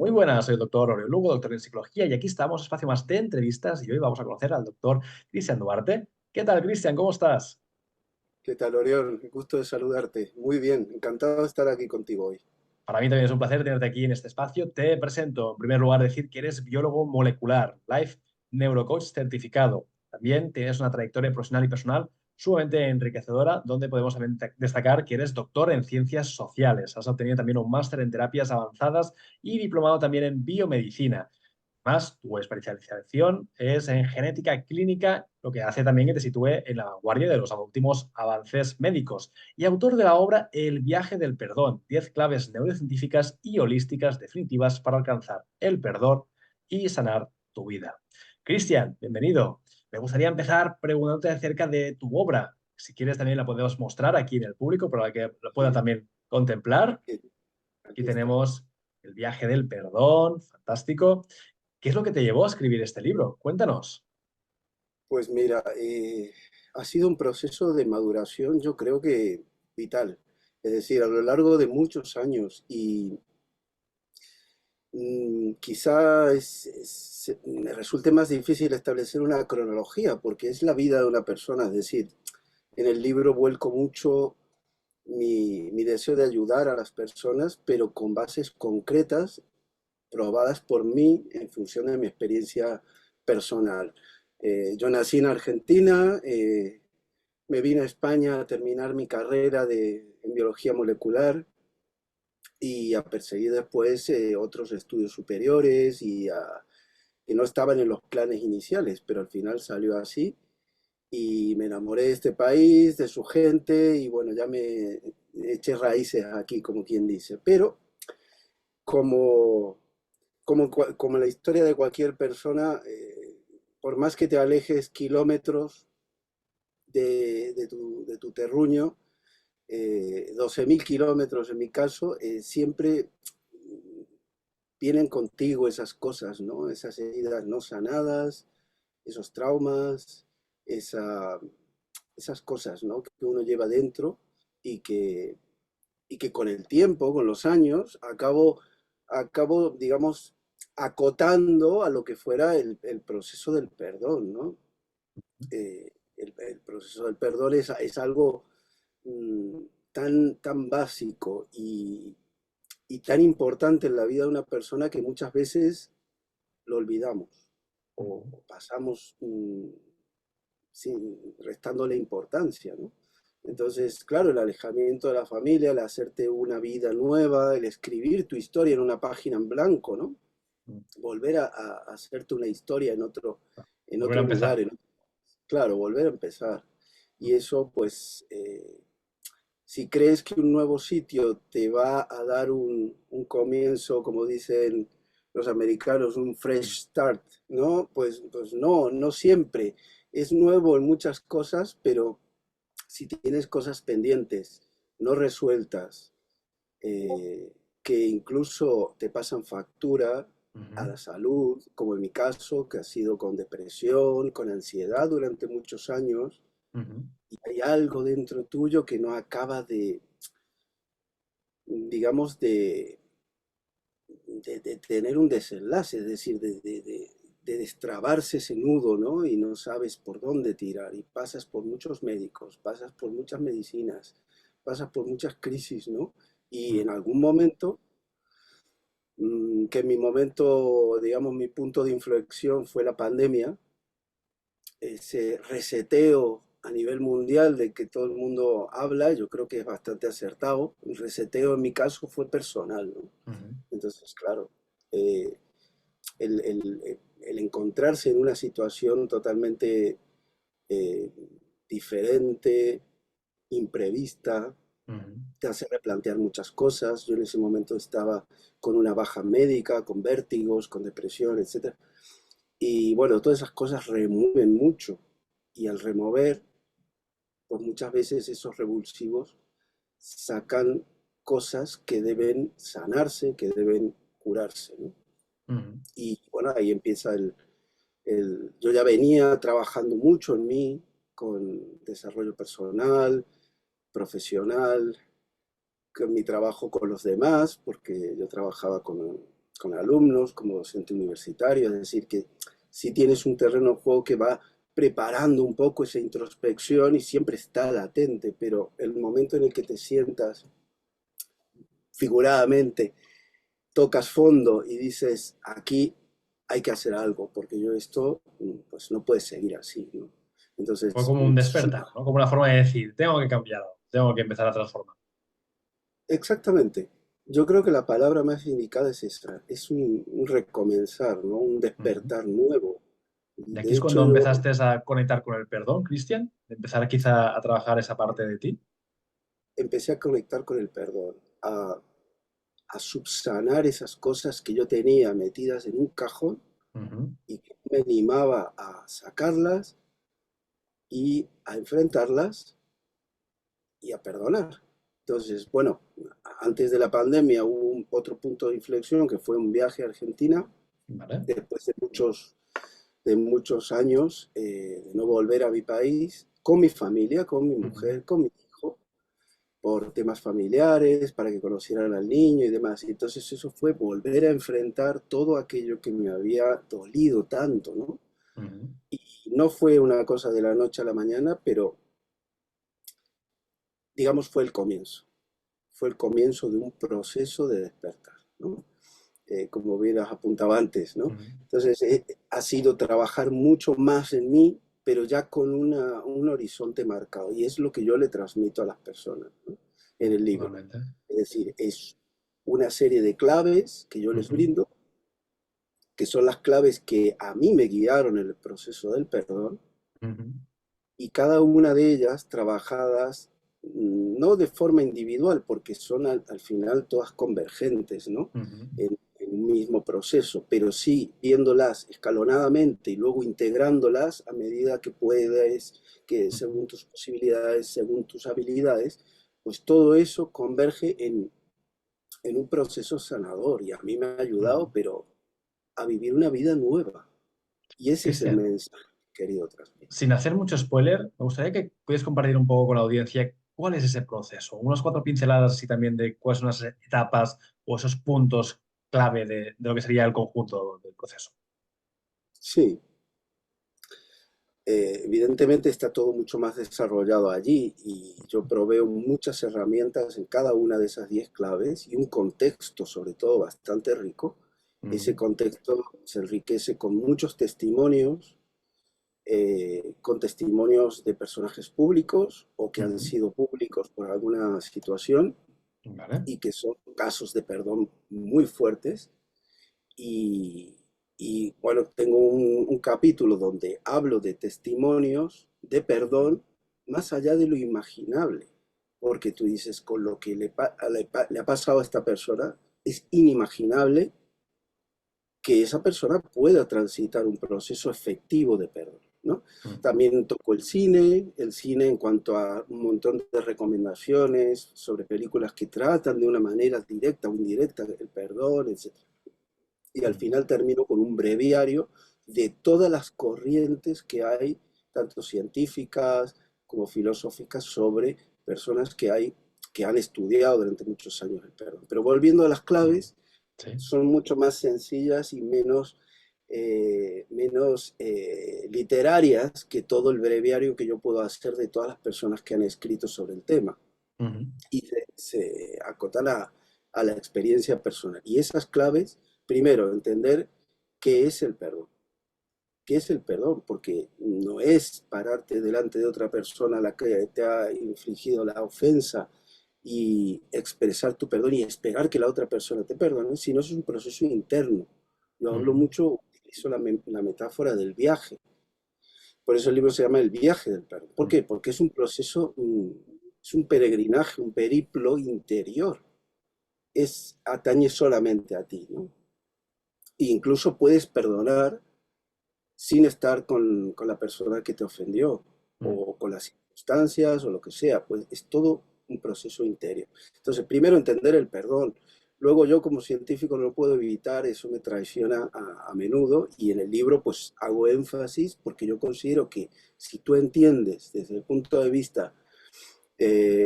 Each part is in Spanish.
Muy buenas, soy el doctor Aurelio Lugo, doctor en psicología, y aquí estamos, espacio más de entrevistas, y hoy vamos a conocer al doctor Cristian Duarte. ¿Qué tal, Cristian? ¿Cómo estás? ¿Qué tal, Oriol? Gusto de saludarte. Muy bien, encantado de estar aquí contigo hoy. Para mí también es un placer tenerte aquí en este espacio. Te presento, en primer lugar, decir que eres biólogo molecular, Life Neurocoach certificado. También tienes una trayectoria profesional y personal sumamente enriquecedora, donde podemos también destacar que eres doctor en ciencias sociales. Has obtenido también un máster en terapias avanzadas y diplomado también en biomedicina. Más, tu especialización es en genética clínica, lo que hace también que te sitúe en la vanguardia de los últimos avances médicos. Y autor de la obra El viaje del perdón, 10 claves neurocientíficas y holísticas definitivas para alcanzar el perdón y sanar tu vida. Cristian, bienvenido. Me gustaría empezar preguntándote acerca de tu obra. Si quieres también la podemos mostrar aquí en el público para que lo pueda Sí, también contemplar. aquí, Aquí aquí está. tenemos El viaje del perdón, fantástico. ¿Qué es lo que te llevó a escribir este libro? Cuéntanos. Pues mira, ha sido un proceso de maduración, yo creo que vital. Es decir, a lo largo de muchos años y quizá me resulte más difícil establecer una cronología porque es la vida de una persona. Es decir, en el libro vuelco mucho mi deseo de ayudar a las personas, pero con bases concretas probadas por mí en función de mi experiencia personal. Yo nací en Argentina, me vine a España a terminar mi carrera en biología molecular y a perseguir después otros estudios superiores que no estaban en los planes iniciales, pero al final salió así y me enamoré de este país, de su gente y bueno, ya me eché raíces aquí, como quien dice. Pero como como la historia de cualquier persona, por más que te alejes kilómetros de tu terruño, 12.000 kilómetros en mi caso, siempre vienen contigo esas cosas, ¿no? Esas heridas no sanadas, esos traumas, esa, esas cosas, ¿no? Que uno lleva dentro y que, y que con el tiempo, con los años, acabo digamos, acotando a lo que fuera el proceso del perdón, ¿no? El proceso del perdón es algo mm, tan básico y tan importante en la vida de una persona que muchas veces lo olvidamos o pasamos restándole importancia, ¿no? Entonces, claro, el alejamiento de la familia, el hacerte una vida nueva, el escribir tu historia en una página en blanco, ¿no? Volver a hacerte una historia en Volver a otro empezar. lugar, claro, volver a empezar. Y eso, pues, si crees que un nuevo sitio te va a dar un comienzo, como dicen los americanos, un fresh start, ¿no? Pues no, no siempre. Es nuevo en muchas cosas, pero si tienes cosas pendientes, no resueltas, que incluso te pasan factura a Ujú. la salud, como en mi caso, que ha sido con depresión, con ansiedad durante muchos años, Ujú. y hay algo dentro tuyo que no acaba digamos, de tener un desenlace, es decir, de destrabarse ese nudo, ¿no? Y no sabes por dónde tirar, y pasas por muchos médicos, pasas por muchas medicinas, pasas por muchas crisis, ¿no? Y en algún momento, que mi momento, digamos, mi punto de inflexión fue la pandemia, ese reseteo a nivel mundial de que todo el mundo habla, yo creo que es bastante acertado. El reseteo en mi caso fue personal, ¿no? Ujú. Entonces, claro, eh, el encontrarse en una situación totalmente eh, diferente, imprevista, Ujú. te hace replantear muchas cosas. Yo en ese momento estaba con una baja médica, con vértigos, con depresión, etcétera. Y bueno, todas esas cosas remueven mucho. Y al remover, pues muchas veces esos revulsivos sacan cosas que deben sanarse, que deben curarse, ¿no? Ujú. Y bueno, ahí empieza yo ya venía trabajando mucho en mí, con desarrollo personal, profesional, con mi trabajo con los demás, porque yo trabajaba con alumnos, como docente universitario, es decir, que si tienes un terreno de juego que va preparando un poco esa introspección y siempre está latente, pero el momento en el que te sientas figuradamente, tocas fondo y dices, aquí hay que hacer algo, porque yo esto, pues no puede seguir así, ¿no? Fue Entonces, como un despertar, ¿no? Como una forma de decir, tengo que cambiar algo, tengo que empezar a transformar. exactamente. Yo creo que la palabra más indicada es esa, es un recomenzar, ¿no? Un Ujú. despertar nuevo. Y Y aquí de es hecho cuando yo empezaste a conectar con el perdón, Cristian, de empezar quizá a trabajar esa parte de ti. empecé a conectar con el perdón, a subsanar esas cosas que yo tenía metidas en un cajón Ujú. y que me animaba a sacarlas y a enfrentarlas y a perdonar. Entonces, bueno, antes de la pandemia hubo otro punto de inflexión que fue un viaje a Argentina, Vale. después de muchos años de no volver a mi país, con mi familia, con mi Ujú. mujer, con mi hijo, por temas familiares, para que conocieran al niño y demás. Y entonces eso fue volver a enfrentar todo aquello que me había dolido tanto, ¿no? Ujú. Y no fue una cosa de la noche a la mañana, pero digamos fue el comienzo de un proceso de despertar, ¿no? Como bien has apuntado antes, ¿no? Ujú. Entonces, ha sido trabajar mucho más en mí, pero ya con un horizonte marcado, y es lo que yo le transmito a las personas, ¿no? En el libro. Totalmente. Es decir, es una serie de claves que yo les Ujú. brindo, que son las claves que a mí me guiaron en el proceso del perdón, Ujú. y cada una de ellas trabajadas no de forma individual, porque son al final todas convergentes, ¿no? Ujú. En un mismo proceso, pero sí viéndolas escalonadamente y luego integrándolas a medida que puedes, que Ujú. según tus posibilidades, según tus habilidades, pues todo eso converge en un proceso sanador y a mí me ha Ujú. ayudado, pero a vivir una vida nueva. Y ese es el Cristian, mensaje que he querido transmitir. sin hacer mucho spoiler, me gustaría que pudieras compartir un poco con la audiencia cuál es ese proceso. Unas cuatro pinceladas así también de cuáles son las etapas o esos puntos clave de lo que sería el conjunto del proceso. Sí, evidentemente está todo mucho más desarrollado allí y yo proveo muchas herramientas en cada una de esas 10 claves y un contexto sobre todo bastante rico. Ese Ujú. contexto se enriquece con testimonios de personajes públicos o que han Ujú. sido públicos por alguna situación Vale. y que son casos de perdón muy fuertes. Y, y bueno, tengo un capítulo donde hablo de testimonios de perdón más allá de lo imaginable, porque tú dices, con lo que le ha pasado a esta persona, es inimaginable que esa persona pueda transitar un proceso efectivo de perdón, ¿no? Ujú. También toco el cine en cuanto a un montón de recomendaciones sobre películas que tratan de una manera directa o indirecta el perdón, etc. Y al Ujú. final termino con un breviario de todas las corrientes que hay, tanto científicas como filosóficas, sobre personas que han estudiado durante muchos años el perdón. Pero volviendo a las Ujú. claves, Sí. son mucho más sencillas y menos literarias que todo el breviario que yo puedo hacer de todas las personas que han escrito sobre el tema. Ujú. Y se acotan a la experiencia personal. Y esas claves, primero, entender qué es el perdón. ¿Qué es el perdón? Porque no es pararte delante de otra persona a la que te ha infligido la ofensa y expresar tu perdón y esperar que la otra persona te perdone, sino es un proceso interno. Yo hablo Ujú. mucho, utilizo la metáfora del viaje. Por eso el libro se llama El viaje del perdón. ¿Por qué? Porque es un proceso, es un peregrinaje, un periplo interior. Atañe solamente a ti, ¿no? E incluso puedes perdonar sin estar con la persona que te ofendió Ujú. o con las circunstancias o lo que sea, pues es todo un proceso interior. Entonces, primero entender el perdón. Luego yo como científico no lo puedo evitar, eso me traiciona a menudo y en el libro pues hago énfasis porque yo considero que si tú entiendes desde el punto de vista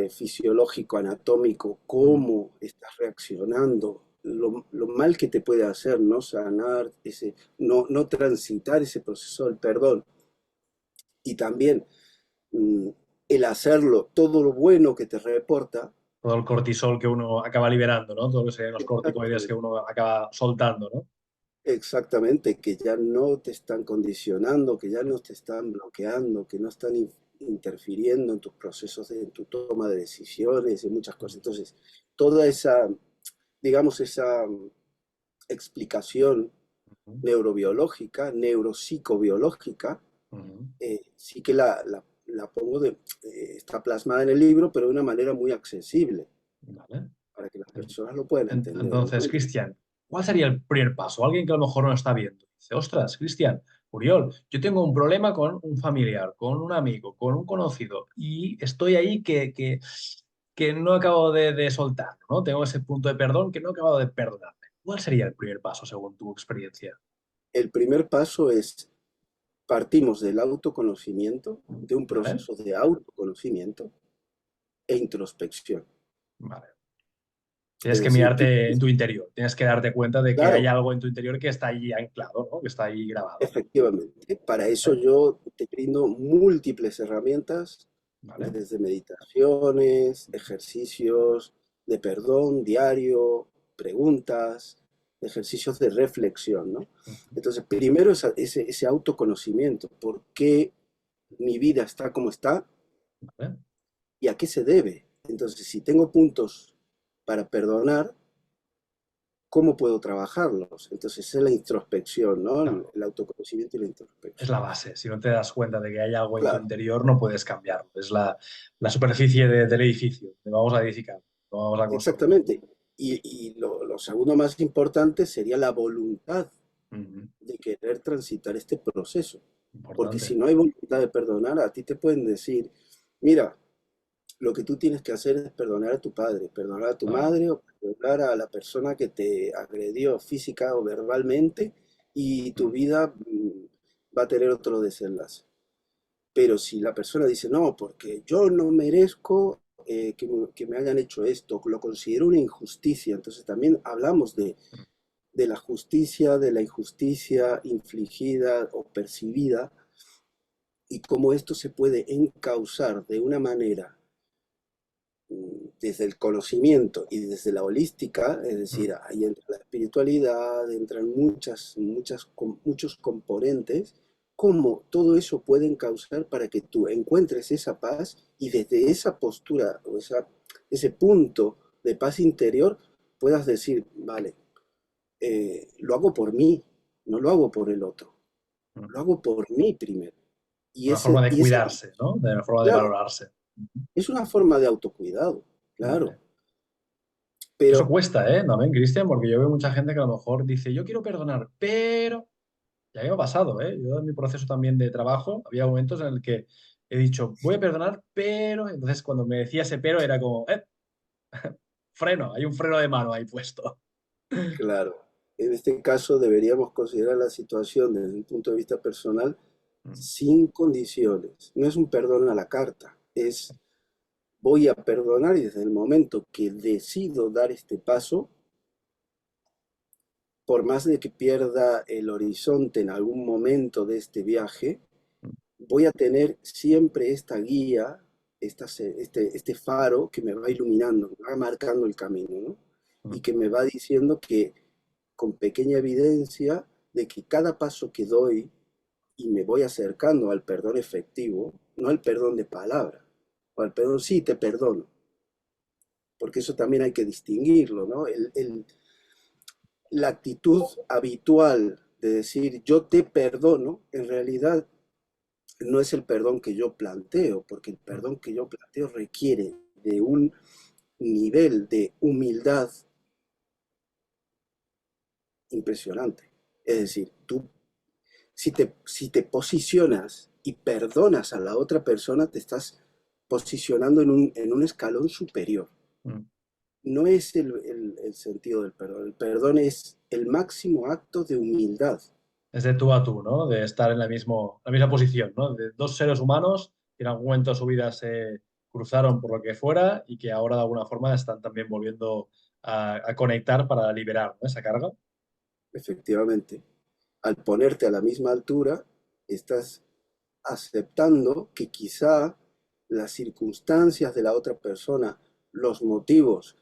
fisiológico, anatómico, Ujú. cómo estás reaccionando lo mal que te puede hacer no sanar, no transitar ese proceso del perdón. Y también mm, el hacerlo, todo lo bueno que te reporta, Todo el cortisol que uno acaba liberando, ¿no? Todo lo que serían los corticoides que exactamente, uno acaba soltando, ¿no? exactamente, que ya no te están condicionando, que ya no te están bloqueando, que no están interfiriendo en tus procesos, en tu toma de decisiones, y muchas cosas. Entonces, toda esa, digamos, esa explicación Ujú, neurobiológica, neuropsicobiológica, ujú. sí que la pongo está plasmada en el libro, pero de una manera muy accesible, Vale. para que las personas lo puedan entender, ¿no? Entonces, Cristian, ¿cuál sería el primer paso? Alguien que a lo mejor no está viendo. Dice, ostras, Cristian, Uriol, yo tengo un problema con un familiar, con un amigo, con un conocido y estoy ahí que no acabo de soltar, ¿no? Tengo ese punto de perdón que no he acabado de perdonarme. ¿Cuál sería el primer paso según tu experiencia? El primer paso es, partimos del autoconocimiento, de un ¿Vale? proceso de autoconocimiento e introspección. Vale. Es Tienes que decir, tú mirarte en tienes, tu interior, tienes que darte cuenta de que hay claro, algo en tu interior que está ahí anclado, ¿no? Que está ahí grabado. efectivamente, para eso ¿Vale? yo te brindo múltiples herramientas, ¿Vale? desde meditaciones, ejercicios de perdón diario, preguntas, ejercicios de reflexión, ¿no? Ujú. Entonces, primero ese autoconocimiento, por qué mi vida está como está ¿Vale? y a qué se debe. Entonces, si tengo puntos para perdonar, ¿cómo puedo trabajarlos? Entonces, es la introspección, ¿no? Claro. El autoconocimiento y la Es introspección. la base. Si no te das cuenta de que hay algo en tu Claro, interior, no puedes cambiarlo. Es la superficie del edificio. Lo vamos a edificar, lo vamos a construir. exactamente. Y lo segundo más importante sería la voluntad Ujú. de querer transitar este proceso. Porque si Importante. no hay voluntad de perdonar, a ti te pueden decir, mira, lo que tú tienes que hacer es perdonar a tu padre, perdonar a tu Claro. madre o perdonar a la persona que te agredió física o verbalmente y tu Mm. vida va a tener otro desenlace. Pero si la persona dice, no, porque yo no merezco que me hayan hecho esto, lo considero una injusticia, entonces también hablamos de la justicia, de la injusticia infligida o percibida y cómo esto se puede encauzar de una manera desde el conocimiento y desde la holística, es Mm. decir, ahí entra la espiritualidad, entran muchos componentes, cómo todo eso puede encauzar para que tú encuentres esa paz y desde esa postura o ese punto de paz interior puedas decir, vale, lo hago por mí, no lo hago por el otro, Mm. lo hago por mí primero. Y Una forma ese, de y ese, cuidarse, ¿no? De una forma de claro, valorarse. Ujú. es una forma de autocuidado, claro, Vale. Eso pero cuesta, ¿eh? También, Cristian, porque yo veo mucha gente que a lo mejor dice, yo quiero perdonar, pero... Y a mí me ha pasado, ¿eh? Yo en mi proceso también de trabajo había momentos en el que he dicho, voy a perdonar, pero... Entonces cuando me decía ese pero era como, freno, hay un freno de mano ahí puesto. claro, en este caso deberíamos considerar la situación desde un punto de vista personal Mm. sin condiciones. No es un perdón a la carta, es voy a perdonar y desde el momento que decido dar este paso, por más de que pierda el horizonte en algún momento de este viaje, voy a tener siempre esta guía, este faro que me va iluminando, me va marcando el camino, ¿no? Y Mm. que me va diciendo que con pequeña evidencia de que cada paso que doy y me voy acercando al perdón efectivo, no al perdón de palabra, o al perdón sí, te perdono, porque eso también hay que distinguirlo, ¿no? La actitud habitual de decir yo te perdono, en realidad no es el perdón que yo planteo, porque el Mm. perdón que yo planteo requiere de un nivel de humildad impresionante. Es decir, tú si te posicionas y perdonas a la otra persona, te estás posicionando en un escalón superior. Mm. No es el sentido del perdón. El perdón es el máximo acto de humildad. Es de tú a tú, ¿no? De estar en la misma posición, ¿no? De dos seres humanos que en algún momento de su vida se cruzaron por lo que fuera y que ahora de alguna forma están también volviendo a conectar para liberar, ¿no? Esa carga. Efectivamente. Al ponerte a la misma altura, estás aceptando que quizá las circunstancias de la otra persona, los motivos,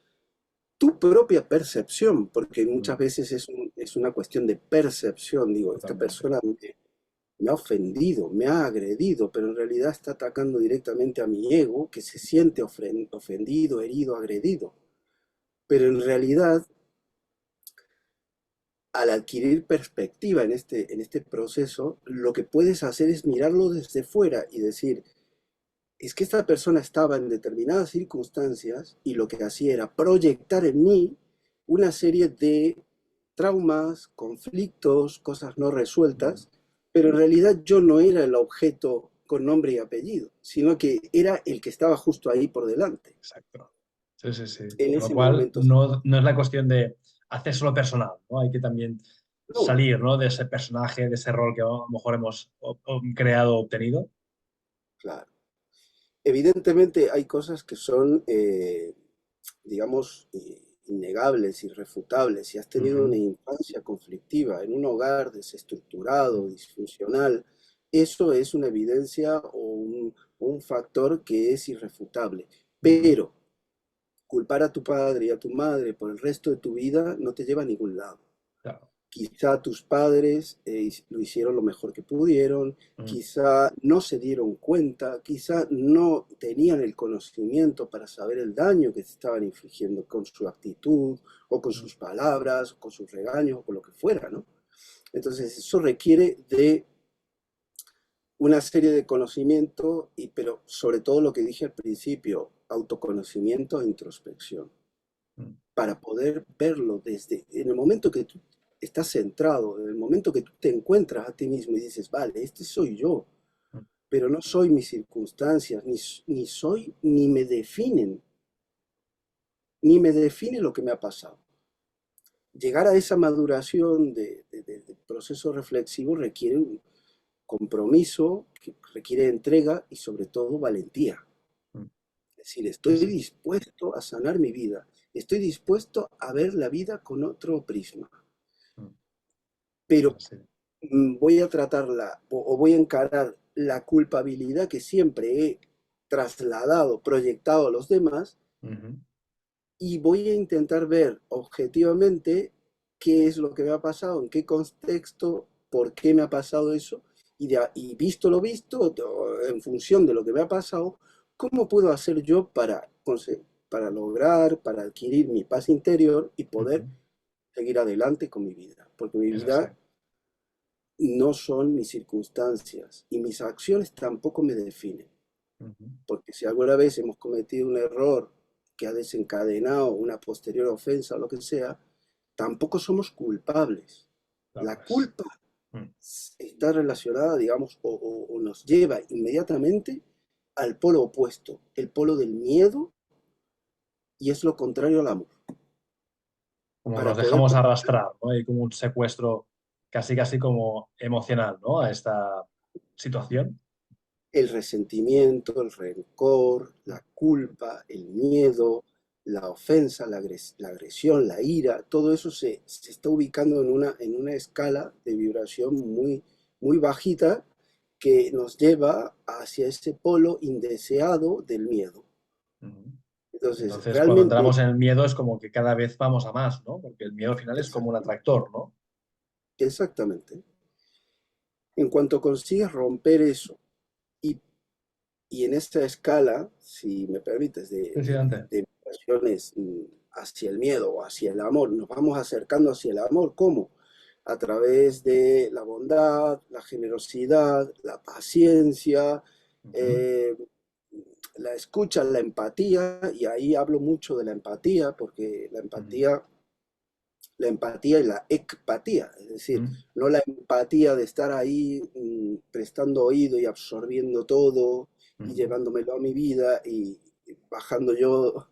tu propia percepción, porque Mm, muchas veces es una cuestión de percepción, digo, esta totalmente. persona me ha ofendido, me ha agredido, pero en realidad está atacando directamente a mi ego, que se siente ofendido, herido, agredido. Pero en realidad, al adquirir perspectiva en este proceso, lo que puedes hacer es mirarlo desde fuera y decir, es que esta persona estaba en determinadas circunstancias y lo que hacía era proyectar en mí una serie de traumas, conflictos, cosas no Mm, resueltas, pero en realidad yo no era el objeto con nombre y apellido, sino que era el que estaba justo ahí por delante, exacto. Sí, sí, sí. en Con lo ese cual, momento. no es la cuestión de hacer solo personal, ¿no? Hay que también No, salir, ¿no? De ese personaje, de ese rol que a lo mejor hemos creado, obtenido. claro. Evidentemente hay cosas que son, digamos, innegables, irrefutables. Si has tenido Ujú, una infancia conflictiva en un hogar desestructurado, disfuncional, eso es una evidencia o un factor que es irrefutable. ujú, Pero culpar a tu padre y a tu madre por el resto de tu vida no te lleva a ningún lado. claro. Quizá tus padres lo hicieron lo mejor que pudieron, Mm, quizá no se dieron cuenta, quizá no tenían el conocimiento para saber el daño que se estaban infligiendo con su actitud o con mm, sus palabras, o con sus regaños o con lo que fuera, ¿no? Entonces eso requiere de una serie de conocimiento, pero sobre todo lo que dije al principio, autoconocimiento e introspección mm, para poder verlo desde en el momento que tú estás centrado, en el momento que tú te encuentras a ti mismo y dices, vale, este soy yo, mm, pero no soy mis circunstancias, ni soy, ni me define lo que me ha pasado. Llegar a esa maduración de proceso reflexivo requiere un compromiso, requiere entrega y sobre todo valentía. mm. Es decir, Sí, estoy sí. dispuesto a sanar mi vida, estoy dispuesto a ver la vida con otro prisma, Mm, pero sí. voy a tratarla o voy a encarar la culpabilidad que siempre he trasladado, proyectado a los demás Ujú, y voy a intentar ver objetivamente qué es lo que me ha pasado, en qué contexto, por qué me ha pasado eso y visto lo visto, en función de lo que me ha pasado, ¿cómo puedo hacer yo para lograr, para adquirir mi paz interior y poder ujú. seguir adelante con mi vida? Porque mi Es así. vida no son mis circunstancias y mis acciones tampoco me definen. Ujú. Porque si alguna vez hemos cometido un error que ha desencadenado una posterior ofensa o lo que sea, tampoco somos culpables. Claro, La culpa mm, está relacionada, digamos, o nos lleva inmediatamente al polo opuesto, el polo del miedo, y es lo contrario al amor. como Para nos poder dejamos arrastrar, ¿no? Hay como un secuestro casi, casi como emocional, ¿no? A esta situación. el resentimiento, el rencor, la culpa, el miedo, la ofensa, la agresión, la ira, todo eso se está ubicando en una escala de vibración muy bajita que nos lleva hacia ese polo indeseado del miedo. Ujú. Entonces, Entonces, cuando realmente, entramos en el miedo es como que cada vez vamos a más, ¿no? Porque el miedo al final es como un exact- atractor, ¿no? exactamente, en cuanto consigues romper eso y Y en esta escala, si me permites, Precisamente. de vibraciones hacia el miedo o hacia el amor, nos vamos acercando hacia el amor. ¿Cómo? A través de la bondad, la generosidad, la paciencia, Ujú, eh, la escucha, la empatía, y ahí hablo mucho de la empatía, porque ujú, la empatía y la ecpatía, es decir, ujú, no la empatía de estar ahí prestando oído y absorbiendo todo y ujú, llevándomelo a mi vida y bajando yo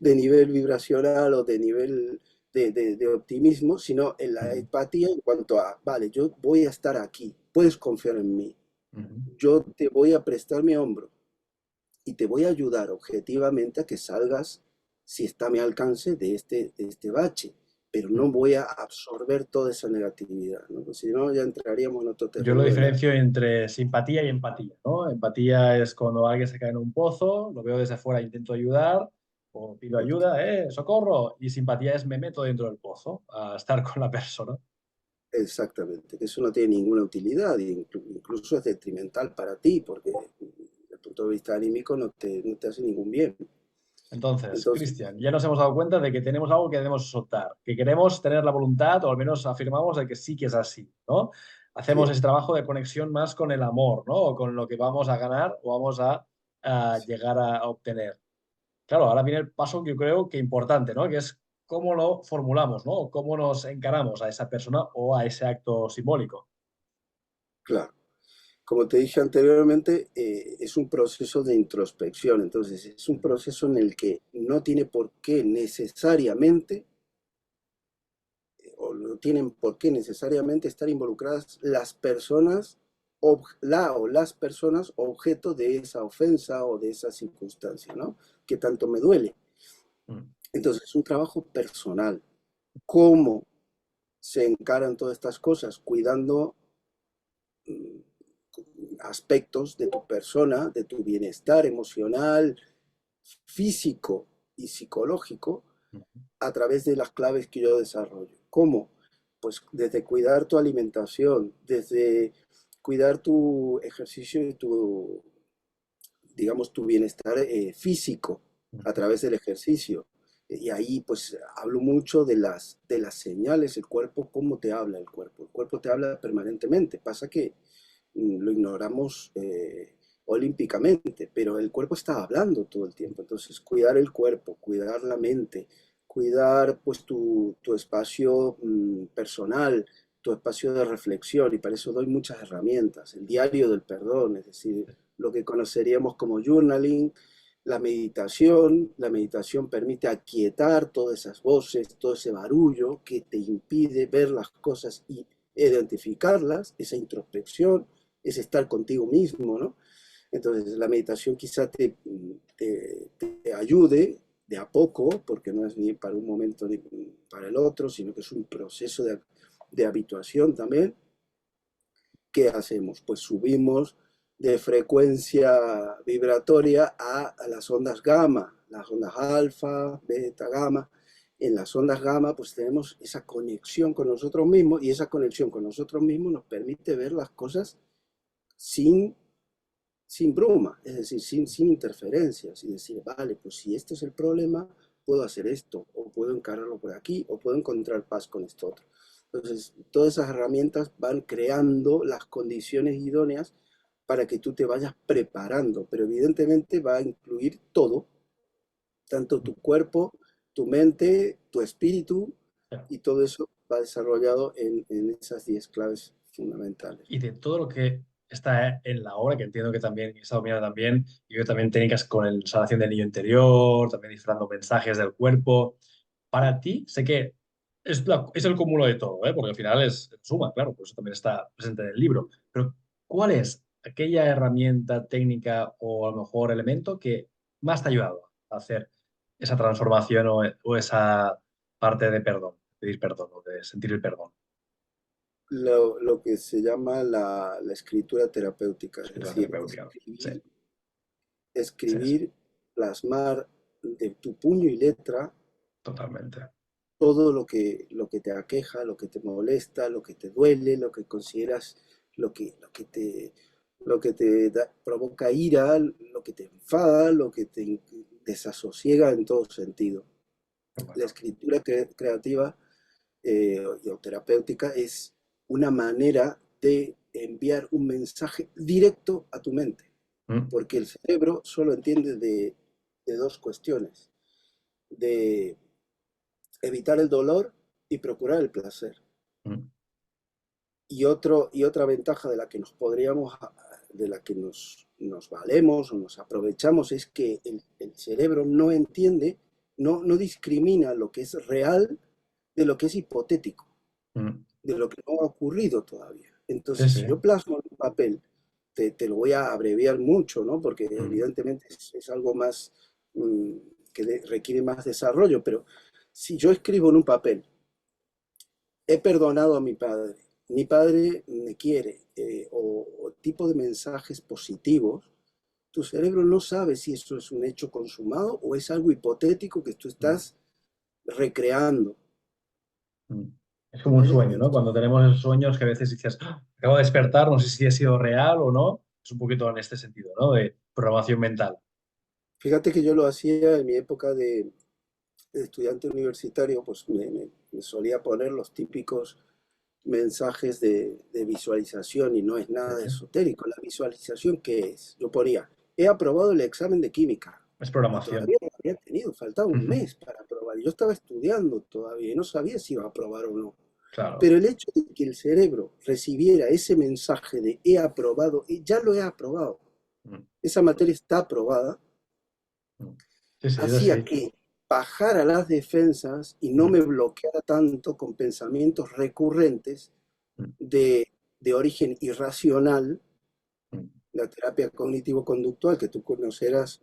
de nivel vibracional o de nivel de optimismo, sino en la ujú, empatía en cuanto a, vale, yo voy a estar aquí, puedes confiar en mí, ujú, yo te voy a prestar mi hombro y te voy a ayudar objetivamente a que salgas si está a mi alcance de este bache, pero no voy a absorber toda esa negatividad, ¿no? Pues si no, ya entraríamos en otro Yo lo terreno de la... diferencio entre simpatía y empatía, ¿no? Empatía es cuando alguien se cae en un pozo, lo veo desde afuera, intento ayudar, o pido ayuda, socorro, y simpatía es me meto dentro del pozo a estar con la persona. Exactamente, que eso no tiene ninguna utilidad, e incluso es detrimental para ti, porque desde el punto de vista anímico no te hace ningún bien. Entonces, Entonces, Cristian, ya nos hemos dado cuenta de que tenemos algo que debemos soltar, que queremos tener la voluntad, o al menos afirmamos de que sí que es así, ¿no? Hacemos sí, ese trabajo de conexión más con el amor, ¿no? O con lo que vamos a ganar o vamos a llegar a obtener. Claro, ahora viene el paso que yo creo que importante, ¿no? Que es cómo lo formulamos, ¿no? Cómo nos encaramos a esa persona o a ese acto simbólico. claro. Como te dije anteriormente, es un proceso de introspección, entonces es un proceso en el que no tiene por qué necesariamente, o no tienen por qué necesariamente estar involucradas las personas, la o las personas objeto de esa ofensa o de esa circunstancia, ¿no? Que tanto me duele. Mm. Entonces es un trabajo personal. ¿Cómo se encaran todas estas cosas? Cuidando mm, aspectos de tu persona, de tu bienestar emocional, físico y psicológico a través de las claves que yo desarrollo. ¿Cómo? Pues desde cuidar tu alimentación, desde cuidar tu ejercicio y tu, digamos, tu bienestar físico a través del ejercicio. Y ahí pues hablo mucho de las señales, el cuerpo, cómo te habla el cuerpo. El cuerpo te habla permanentemente. Pasa que lo ignoramos olímpicamente, pero el cuerpo está hablando todo el tiempo. Entonces, cuidar el cuerpo, cuidar la mente, cuidar pues tu espacio personal, tu espacio de reflexión, y para eso doy muchas herramientas. El diario del perdón, es decir, lo que conoceríamos como journaling, la meditación permite aquietar todas esas voces, todo ese barullo que te impide ver las cosas y identificarlas, esa introspección, es estar contigo mismo, ¿no? Entonces la meditación quizá te ayude de a poco, porque no es ni para un momento ni para el otro, sino que es un proceso de habituación también. ¿Qué hacemos? Pues subimos de frecuencia vibratoria a las ondas gamma, las ondas alfa, beta, gamma. En las ondas gamma pues tenemos esa conexión con nosotros mismos y esa conexión con nosotros mismos nos permite ver las cosas sin, sin bruma, es decir, sin interferencias y decir, vale, pues si este es el problema, puedo hacer esto, o puedo encararlo por aquí, o puedo encontrar paz con esto otro. Entonces, todas esas herramientas van creando las condiciones idóneas para que tú te vayas preparando, pero evidentemente va a incluir todo, tanto tu cuerpo, tu mente, tu espíritu, y todo eso va desarrollado en esas 10 claves fundamentales. Y de todo lo que está en la obra, que entiendo que también está dominado también, y yo también técnicas con el sanación del niño interior, también disfrutando mensajes del cuerpo. Para ti, sé que es el cúmulo de todo, ¿eh? Porque al final es suma, claro, por eso también está presente en el libro. Pero, ¿cuál es aquella herramienta técnica o a lo mejor elemento que más te ha ayudado a hacer esa transformación o esa parte de perdón, pedir perdón o de sentir el perdón? Lo que se llama la escritura terapéutica, es Escritura decir, terapéutica. Sí, sí, sí, escribir, plasmar de tu puño y letra totalmente. todo lo que te aqueja, lo que te molesta, lo que te duele, lo que consideras, lo que provoca ira, lo que te enfada, lo que te desasosiega en todo sentido. La Bueno. escritura creativa o terapéutica es una manera de enviar un mensaje directo a tu mente, Mm, porque el cerebro solo entiende de dos cuestiones, de evitar el dolor y procurar el placer. mm. Y otra ventaja de la que nos podríamos, de la que nos valemos o nos aprovechamos es que el cerebro no entiende, no discrimina lo que es real de lo que es hipotético, Mm. de lo que no ha ocurrido todavía. Sí, Entonces, sí. si yo plasmo en un papel, te lo voy a abreviar mucho, ¿no? Porque Mm. evidentemente es algo más, mm, requiere más desarrollo, pero si yo escribo en un papel, he perdonado a mi padre me quiere, o tipo de mensajes positivos, tu cerebro no sabe si eso es un hecho consumado o es algo hipotético que tú Mm, estás recreando. mm. Es como un ¿Vale? sueño, ¿no? Cuando tenemos esos sueños que a veces dices, "Ah, acabo de despertar, no sé si ha sido real o no". Es un poquito en este sentido, ¿no? De programación mental. Fíjate que yo lo hacía en mi época de estudiante universitario, pues me solía poner los típicos mensajes de visualización y no es Sí. nada esotérico. ¿La visualización qué es? Yo ponía, he aprobado el examen de química Es y programación. todavía no había tenido, faltaba un mes para aprobar. Yo estaba estudiando todavía y no sabía si iba a aprobar o no. Claro. Pero el hecho de que el cerebro recibiera ese mensaje de he aprobado, ya lo he aprobado, Mm, esa materia está aprobada, mm. Sí, sí, es hacía así. que bajara las defensas y no Mm, me bloqueara tanto con pensamientos recurrentes mm, de origen irracional, mm. la terapia cognitivo-conductual que tú conocerás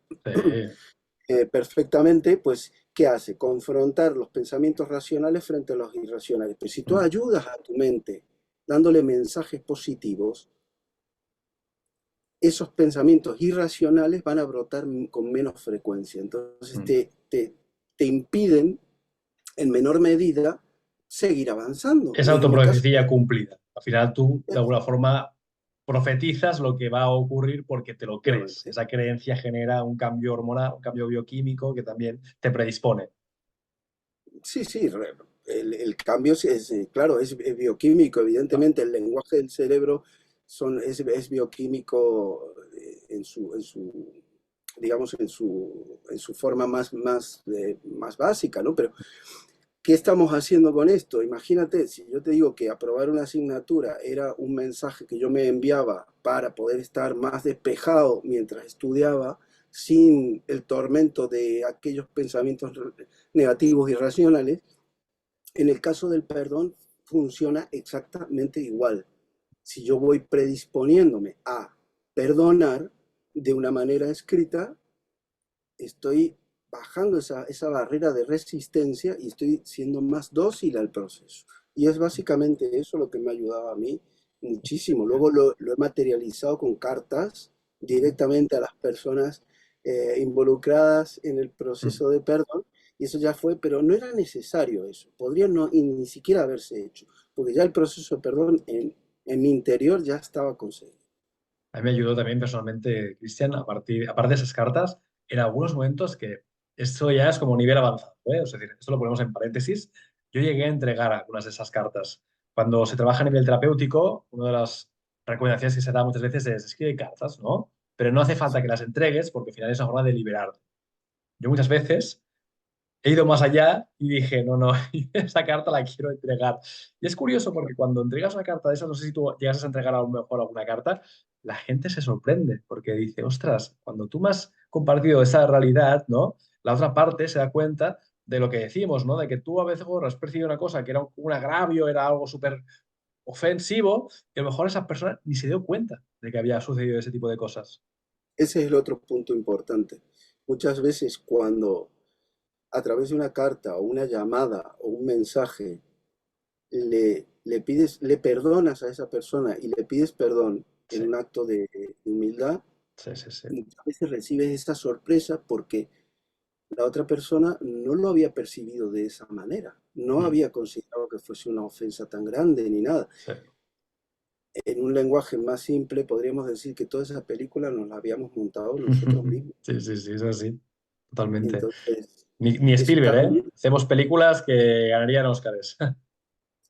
Sí. perfectamente, pues, ¿qué hace? Confrontar los pensamientos racionales frente a los irracionales. Pero si tú Mm, ayudas a tu mente dándole mensajes positivos, esos pensamientos irracionales van a brotar con menos frecuencia. Entonces mm. te impiden, en menor medida, seguir avanzando. Es Y en el caso autoprofecía cumplida. Al final tú, de alguna forma, profetizas lo que va a ocurrir porque te lo crees. de Esa creencia genera un cambio hormonal, un cambio bioquímico que también te predispone. sí, sí, el cambio claro, es bioquímico, Claro. evidentemente el lenguaje del cerebro es bioquímico digamos, en su forma más básica, ¿no? Pero, ¿qué estamos haciendo con esto? Imagínate, si yo te digo que aprobar una asignatura era un mensaje que yo me enviaba para poder estar más despejado mientras estudiaba, sin el tormento de aquellos pensamientos negativos y racionales, en el caso del perdón funciona exactamente igual. Si yo voy predisponiéndome a perdonar de una manera escrita, estoy bajando esa barrera de resistencia y estoy siendo más dócil al proceso. Y es básicamente eso lo que me ha ayudado a mí muchísimo. Luego lo he materializado con cartas directamente a las personas involucradas en el Mm. proceso de perdón. Y eso ya fue, pero no era necesario eso. Podría no, ni siquiera haberse hecho, porque ya el proceso de perdón en mi interior ya estaba conseguido. A mí me ayudó también personalmente, Cristian, aparte de esas cartas, en algunos momentos que esto ya es como nivel avanzado, ¿eh? Es decir, esto lo ponemos en paréntesis. Yo llegué a entregar algunas de esas cartas. Cuando se trabaja a nivel terapéutico, una de las recomendaciones que se da muchas veces es escribe cartas, ¿no? Pero no hace falta que las entregues porque al final es una forma de liberarte. Yo muchas veces he ido más allá y dije, no, no, esa carta la quiero entregar. Y es curioso porque cuando entregas una carta de esas, no sé si tú llegas a entregar a lo mejor alguna carta, la gente se sorprende porque dice, ostras, cuando tú me has compartido esa realidad, ¿no? La otra parte se da cuenta de lo que decimos, ¿no? De que tú a veces has percibido una cosa que era un agravio, era algo súper ofensivo, y a lo mejor esa persona ni se dio cuenta de que había sucedido ese tipo de cosas. Ese es el otro punto importante. Muchas veces cuando a través de una carta o una llamada o un mensaje le perdonas a esa persona y le pides perdón Sí, en un acto de humildad, sí, sí, sí. muchas veces recibes esa sorpresa porque la otra persona no lo había percibido de esa manera, no Mm, había considerado que fuese una ofensa tan grande ni nada. sí. En un lenguaje más simple podríamos decir que toda esa película nos la habíamos montado nosotros mismos. Sí, sí, sí, es así. Totalmente. Entonces, Ni eso Spielberg, ¿eh? también. Hacemos películas que ganarían Óscares.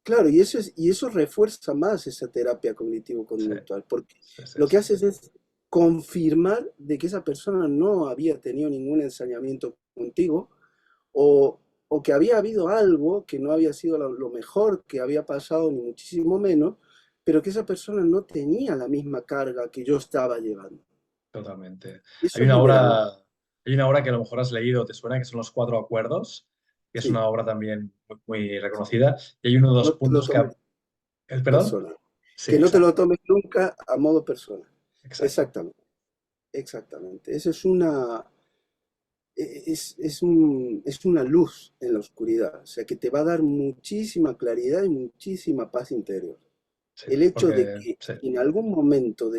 Claro, y eso refuerza más esa terapia Sí, cognitivo-conductual, porque sí, sí, lo que sí. haces es confirmar de que esa persona no había tenido ningún ensañamiento contigo o que había habido algo que no había sido lo mejor que había pasado, ni muchísimo menos, pero que esa persona no tenía la misma carga que yo estaba llevando. Totalmente. Hay Eso es una liberador. obra, hay una obra que a lo mejor has leído, ¿te suena? Que son Los Cuatro Acuerdos, que es Sí, una obra también muy reconocida. Y hay uno de los no te lo puntos que... tomes ¿El perdón? personal. Sí, Que no te lo exacto, tomes nunca a modo personal. exacto. Exactamente, exactamente. Esa es es una luz en la oscuridad, o sea, que te va a dar muchísima claridad y muchísima paz interior. Sí, El hecho de porque que sí, en algún momento,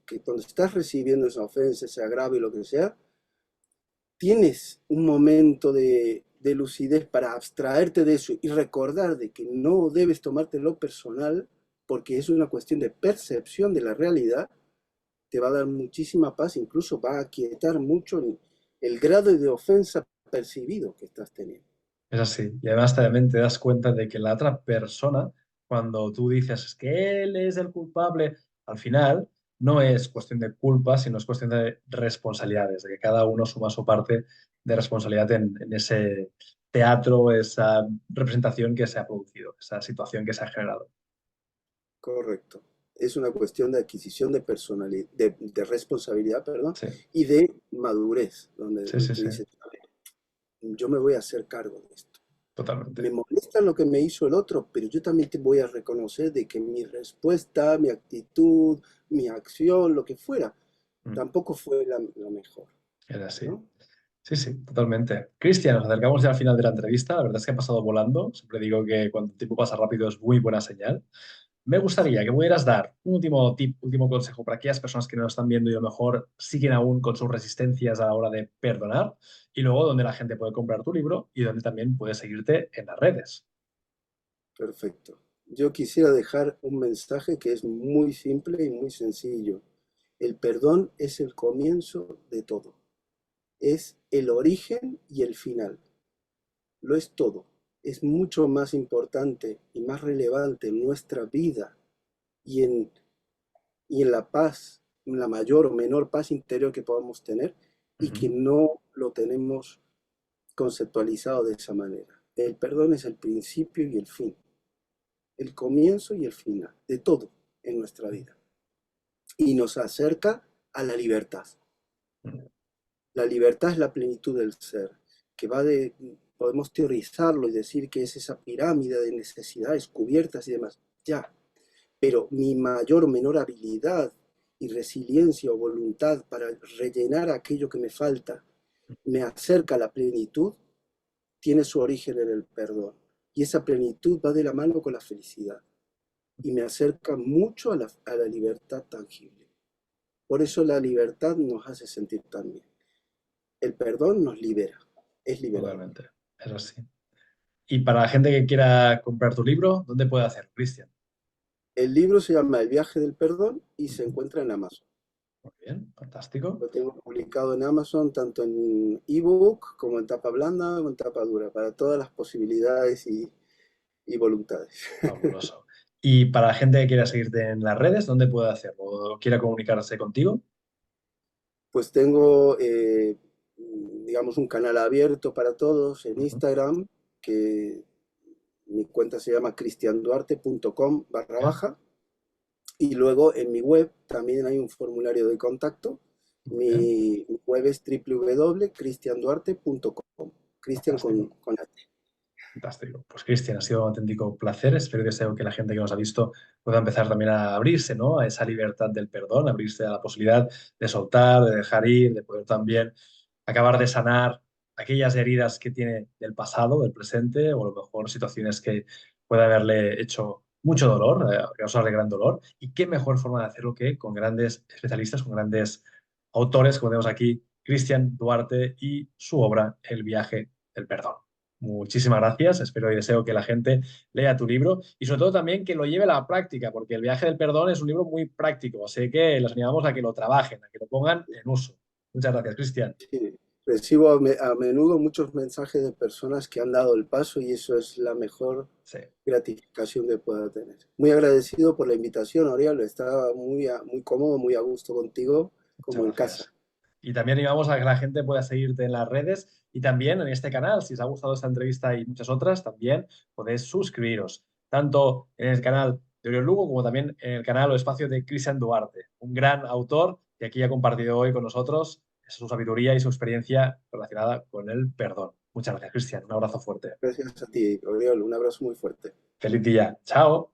que cuando estás recibiendo esa ofensa, ese agravio, lo que sea, tienes un momento de lucidez para abstraerte de eso y recordar de que no debes tomártelo personal porque es una cuestión de percepción de la realidad, te va a dar muchísima paz, incluso va a aquietar mucho el grado de ofensa percibido que estás teniendo. es así. Y además también te das cuenta de que la otra persona, cuando tú dices "Es que él es el culpable", al final no es cuestión de culpa, sino es cuestión de responsabilidades, de que cada uno suma su parte de responsabilidad en ese teatro, esa representación que se ha producido, esa situación que se ha generado. Correcto. Es una cuestión de adquisición de personalidad, de responsabilidad, perdón, Sí, y de madurez, sí, donde sí, tú sí, dices, "A ver, yo me voy a hacer cargo de esto. Me totalmente. molesta lo que me hizo el otro, pero yo también te voy a reconocer de que mi respuesta, mi actitud, mi acción, lo que fuera, Mm, tampoco fue la mejor, es así. ¿no? Sí, sí, totalmente. Cristian, nos acercamos ya al final de la entrevista. La verdad es que ha pasado volando. Siempre digo que cuando el tiempo pasa rápido es muy buena señal. Me gustaría que pudieras dar un último tip, último consejo para aquellas personas que nos están viendo y a lo mejor siguen aún con sus resistencias a la hora de perdonar, y luego donde la gente puede comprar tu libro y donde también puede seguirte en las redes. Perfecto. Yo quisiera dejar un mensaje que es muy simple y muy sencillo. El perdón es el comienzo de todo. Es el origen y el final. Lo es todo. Es mucho más importante y más relevante en nuestra vida y en la paz, en la mayor o menor paz interior que podamos tener y que Ujú, no lo tenemos conceptualizado de esa manera. El perdón es el principio y el fin, el comienzo y el final de todo en nuestra vida y nos acerca a la libertad. ujú, La libertad es la plenitud del ser, que va de, podemos teorizarlo y decir que es esa pirámide de necesidades cubiertas y demás, ya, pero mi mayor o menor habilidad y resiliencia o voluntad para rellenar aquello que me falta me acerca a la plenitud, tiene su origen en el perdón. Y esa plenitud va de la mano con la felicidad y me acerca mucho a la libertad tangible. Por eso la libertad nos hace sentir tan bien. El perdón nos libera, es liberador. totalmente. Es así. Y para la gente que quiera comprar tu libro, ¿dónde puede hacerlo, Cristian? El libro se llama El viaje del perdón y se Ujú, encuentra en Amazon. muy bien, fantástico. Lo tengo publicado en Amazon tanto en ebook como en tapa blanda o en tapa dura, para todas las posibilidades y voluntades. Fabuloso. Y para la gente que quiera seguirte en las redes, ¿dónde puede hacerlo? ¿O quiera comunicarse contigo? Pues tengo, digamos, un canal abierto para todos en Ujú, Instagram, que mi cuenta se llama cristianduarte.com barra bien, baja. Y luego en mi web también hay un formulario de contacto. muy bien. Mi web es www.cristianduarte.com. Cristian Fantástico. con H. Fantástico. Pues Cristian, ha sido un auténtico placer. Espero y deseo que la gente que nos ha visto pueda empezar también a abrirse, ¿no? A esa libertad del perdón, abrirse a la posibilidad de soltar, de dejar ir, de poder también acabar de sanar aquellas heridas que tiene del pasado, del presente, o a lo mejor situaciones que puede haberle hecho mucho dolor, causarle gran dolor. Y qué mejor forma de hacerlo que con grandes especialistas, con grandes autores, como tenemos aquí, Cristian Duarte y su obra El viaje del perdón. Muchísimas gracias. Espero y deseo que la gente lea tu libro y sobre todo también que lo lleve a la práctica, porque El viaje del perdón es un libro muy práctico. Así que les animamos a que lo trabajen, a que lo pongan en uso. Muchas gracias, Cristian. Sí. Recibo a menudo muchos mensajes de personas que han dado el paso y eso es la mejor Sí, gratificación que pueda tener. Muy agradecido por la invitación, Oriol. Estaba muy cómodo, muy a gusto contigo, muchas como en casa. gracias. Y también animamos a que la gente pueda seguirte en las redes y también en este canal. Si os ha gustado esta entrevista y muchas otras, también podéis suscribiros, tanto en el canal de Oriol Lugo como también en el canal o espacio de Cristian Duarte, un gran autor que aquí ha compartido hoy con nosotros su sabiduría y su experiencia relacionada con el perdón. Muchas gracias, Cristian. Un abrazo fuerte. Gracias a ti, Oriol. Un abrazo muy fuerte. Feliz día. Chao.